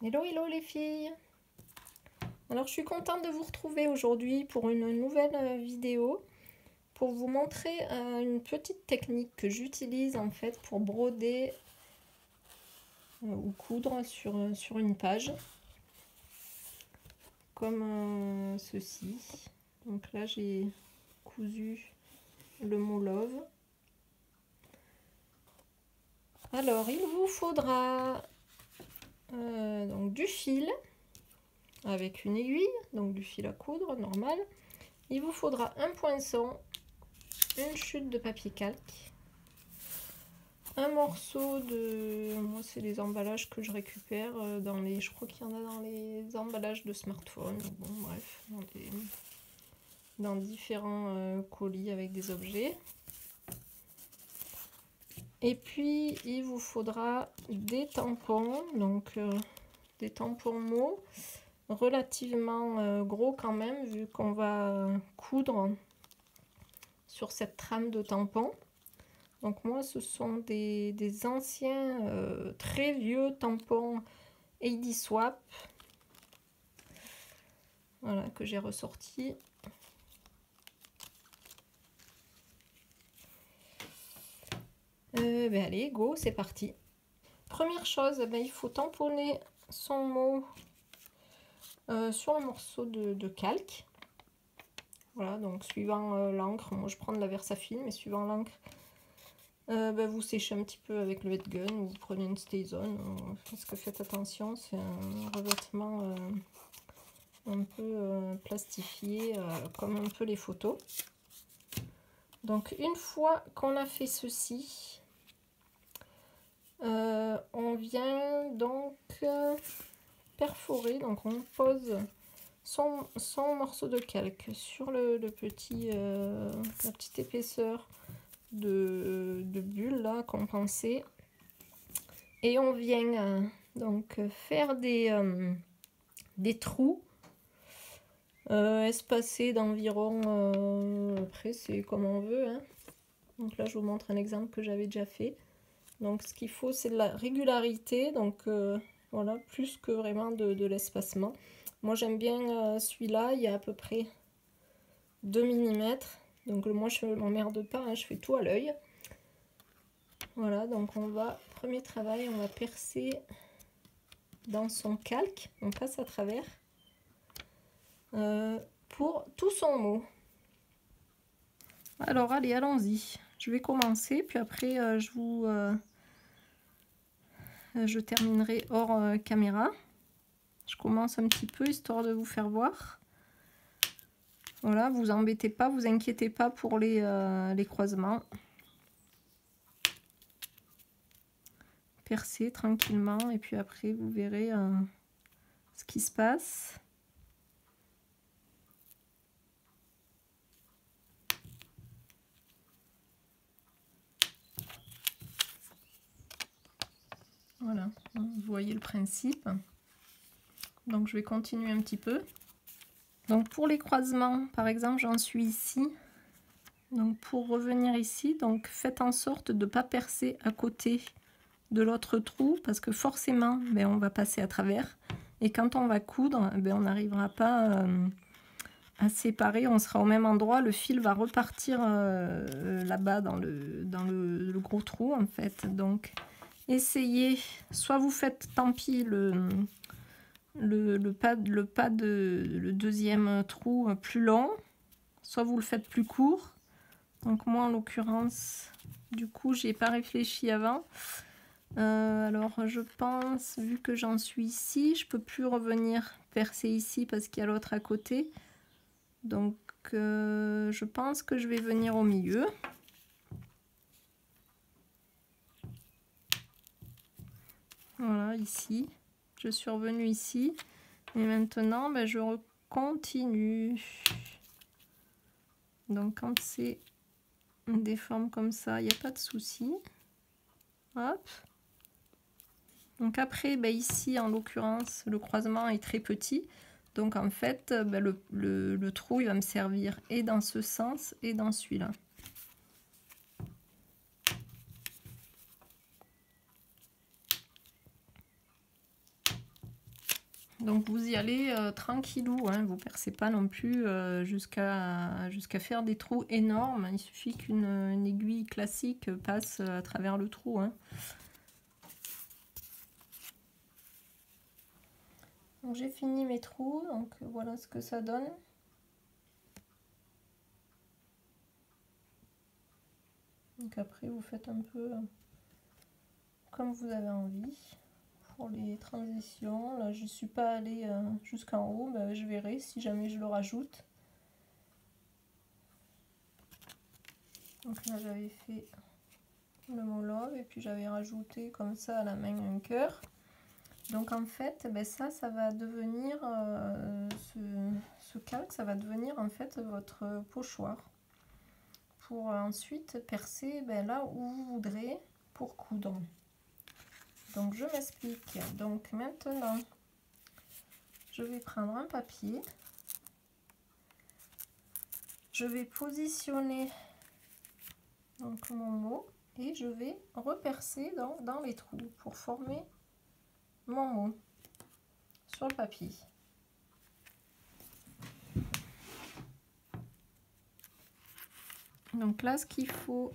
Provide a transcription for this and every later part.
Hello, hello les filles. Alors je suis contente de vous retrouver aujourd'hui pour une nouvelle vidéo pour vous montrer une petite technique que j'utilise en fait pour broder ou coudre sur une page comme ceci. Donc là j'ai cousu le mot love. Alors il vous faudra donc du fil avec une aiguille, donc du fil à coudre normal. Il vous faudra un poinçon, une chute de papier calque, un morceau de... Moi c'est les emballages que je récupère dans les... Je crois qu'il y en a dans les emballages de smartphone. Bon bref, dans différents colis avec des objets. Et puis il vous faudra des tampons, donc des tampons mots relativement gros quand même, vu qu'on va coudre sur cette trame de tampons. Donc moi ce sont des anciens très vieux tampons Heidi Swapp, voilà, que j'ai ressorti. Ben allez, go, c'est parti. Première chose, ben, il faut tamponner son mot sur un morceau de calque. Voilà, donc suivant l'encre, moi je prends de la Versafine, mais suivant l'encre, ben, vous séchez un petit peu avec le wet gun ou vous prenez une StazOn, parce que faites attention, c'est un revêtement un peu plastifié, comme un peu les photos. Donc une fois qu'on a fait ceci, on vient donc perforer, donc on pose son morceau de calque sur la petite épaisseur de bulle là compensée, et on vient donc faire des trous espacés d'environ, après c'est comme on veut, hein. Donc là je vous montre un exemple que j'avais déjà fait. Donc ce qu'il faut c'est de la régularité, donc voilà, plus que vraiment de l'espacement. Moi j'aime bien celui-là, il y a à peu près 2 mm. Donc moi je ne m'emmerde pas, hein, je fais tout à l'œil. Voilà, donc on va, premier travail, on va percer dans son calque, on passe à travers pour tout son mot. Alors allez, allons-y. Je vais commencer, puis après je terminerai hors caméra. Je commence un petit peu histoire de vous faire voir. Voilà, vous embêtez pas, vous inquiétez pas pour les croisements. Percez tranquillement et puis après vous verrez ce qui se passe. Voilà, vous voyez le principe. Donc je vais continuer un petit peu. Donc pour les croisements, par exemple, j'en suis ici. Donc pour revenir ici, donc faites en sorte de ne pas percer à côté de l'autre trou, parce que forcément, ben, on va passer à travers. Et quand on va coudre, ben, on n'arrivera pas à séparer, on sera au même endroit, le fil va repartir là-bas dans le gros trou en fait. Donc essayez, soit vous faites tant pis le deuxième trou plus long, soit vous le faites plus court. Donc moi en l'occurrence, du coup j'ai pas réfléchi avant. Alors je pense, vu que j'en suis ici, je peux plus revenir percer ici parce qu'il y a l'autre à côté. Donc je pense que je vais venir au milieu. Voilà, ici. Je suis revenue ici. Et maintenant, ben, je continue. Donc quand c'est des formes comme ça, il n'y a pas de souci. Hop. Donc après, ben, ici, en l'occurrence, le croisement est très petit. Donc en fait, ben, le trou, il va me servir et dans ce sens et dans celui-là. Donc vous y allez tranquillou, hein, vous percez pas non plus jusqu'à faire des trous énormes. Il suffit qu'une aiguille classique passe à travers le trou. Hein. Donc j'ai fini mes trous, donc voilà ce que ça donne. Donc après vous faites un peu comme vous avez envie. Pour les transitions, là je suis pas allée jusqu'en haut, ben, je verrai si jamais je le rajoute. Donc là j'avais fait le mot love et puis j'avais rajouté comme ça à la main un cœur. Donc en fait ben ça va devenir ce calque, ça va devenir en fait votre pochoir pour ensuite percer ben, là où vous voudrez pour coudre. Donc je m'explique. Donc maintenant je vais prendre un papier, je vais positionner donc mon mot et je vais repercer dans les trous pour former mon mot sur le papier. Donc là ce qu'il faut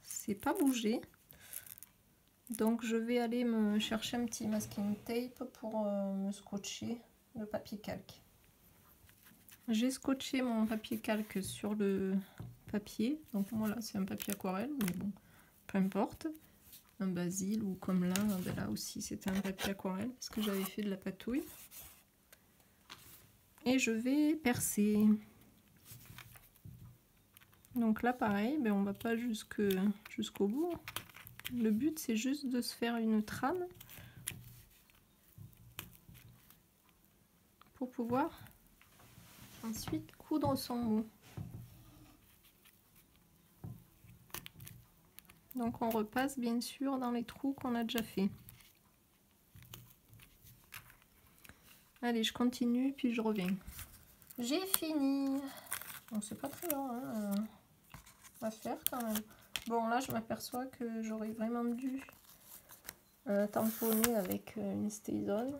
c'est pas bouger, donc je vais aller me chercher un petit masking tape pour me scotcher le papier calque. J'ai scotché mon papier calque sur le papier, donc voilà c'est un papier aquarelle mais bon peu importe, un basil ou comme là, ben là aussi c'était un papier aquarelle parce que j'avais fait de la patouille. Et je vais percer. Donc là pareil, ben on va pas jusqu'au bout. Le but c'est juste de se faire une trame pour pouvoir ensuite coudre son mot. Donc on repasse bien sûr dans les trous qu'on a déjà fait. Allez, je continue puis je reviens. J'ai fini. Donc c'est pas très long hein, à faire quand même. Bon là je m'aperçois que j'aurais vraiment dû tamponner avec une stay-on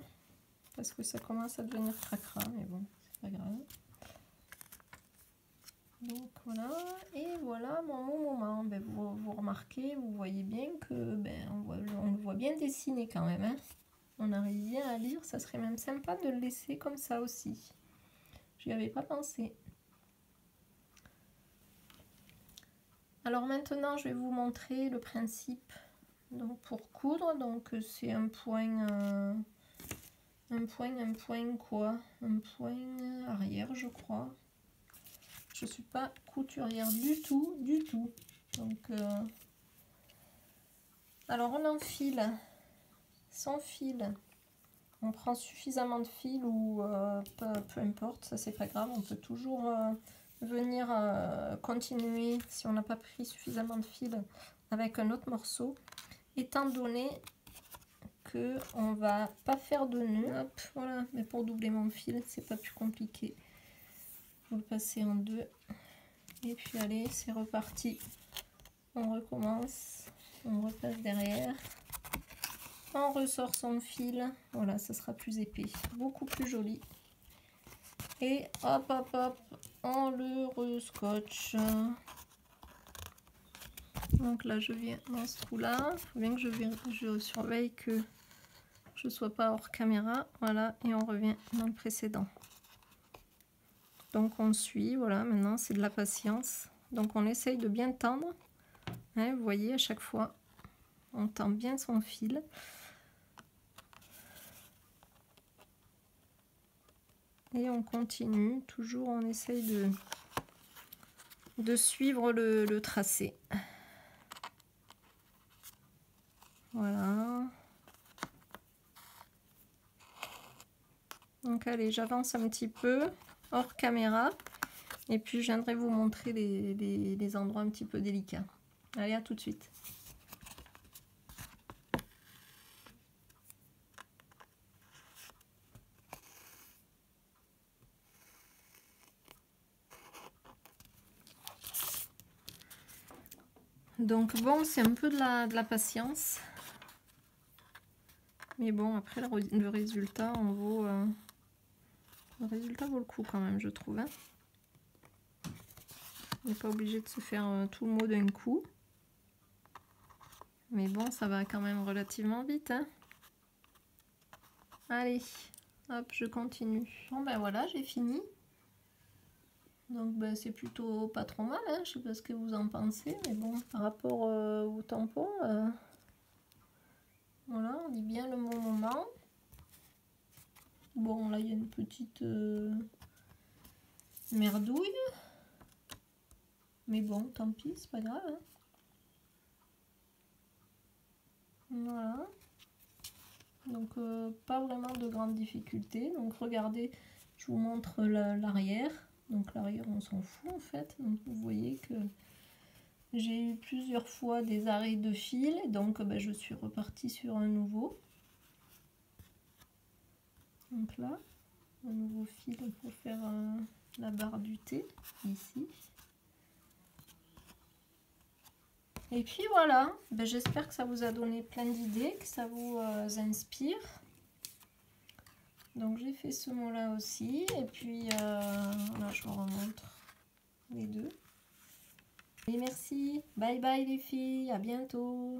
parce que ça commence à devenir cracra, mais bon c'est pas grave. Donc voilà, et voilà mon moment. Ben, vous remarquez, vous voyez bien que ben, on le voit bien dessiné quand même. Hein. On arrive bien à lire, ça serait même sympa de le laisser comme ça aussi. J'y avais pas pensé. Alors maintenant, je vais vous montrer le principe donc, pour coudre. Donc c'est un point quoi? Un point arrière, je crois. Je suis pas couturière du tout. Donc, alors on enfile son fil. On prend suffisamment de fil ou peu importe, ça c'est pas grave. On peut toujours venir continuer si on n'a pas pris suffisamment de fil avec un autre morceau. Étant donné que on va pas faire de nœud, hop, voilà. Mais pour doubler mon fil, c'est pas plus compliqué. Vous le passez en deux. Et puis allez, c'est reparti. On recommence, on repasse derrière, on ressort son fil. Voilà, ça sera plus épais, beaucoup plus joli. Et hop, hop, hop, on le rescotche. Donc là, je viens dans ce trou-là. Il faut bien que je surveille que je ne sois pas hors caméra. Voilà, et on revient dans le précédent. Donc on suit, voilà, maintenant c'est de la patience. Donc on essaye de bien tendre. Hein, vous voyez, à chaque fois, on tend bien son fil. Et on continue, toujours on essaye de suivre le tracé. Voilà. Donc allez, j'avance un petit peu hors caméra. Et puis je viendrai vous montrer les endroits un petit peu délicats. Allez, à tout de suite. Donc bon, c'est un peu de la patience. Mais bon, après le résultat en vaut... le résultat vaut le coup quand même, je trouve. Hein. On n'est pas obligé de se faire tout le mot d'un coup. Mais bon, ça va quand même relativement vite. Hein. Allez, hop, je continue. Bon ben voilà, j'ai fini. Donc ben, c'est plutôt pas trop mal, hein. Je sais pas ce que vous en pensez, mais bon, par rapport au tampon, voilà, on dit bien le bon moment. Bon, là il y a une petite merdouille. Mais bon, tant pis, c'est pas grave. Hein. Voilà. Donc pas vraiment de grandes difficultés. Donc regardez, je vous montre l'arrière. Donc l'arrière on s'en fout en fait. Donc vous voyez que j'ai eu plusieurs fois des arrêts de fil. Donc ben, je suis repartie sur un nouveau. Donc là, un nouveau fil pour faire la barre du thé ici. Et puis voilà, ben, j'espère que ça vous a donné plein d'idées, que ça vous inspire. Donc j'ai fait ce mot là aussi, et puis là je vous remontre les deux. Et merci, bye bye les filles, à bientôt.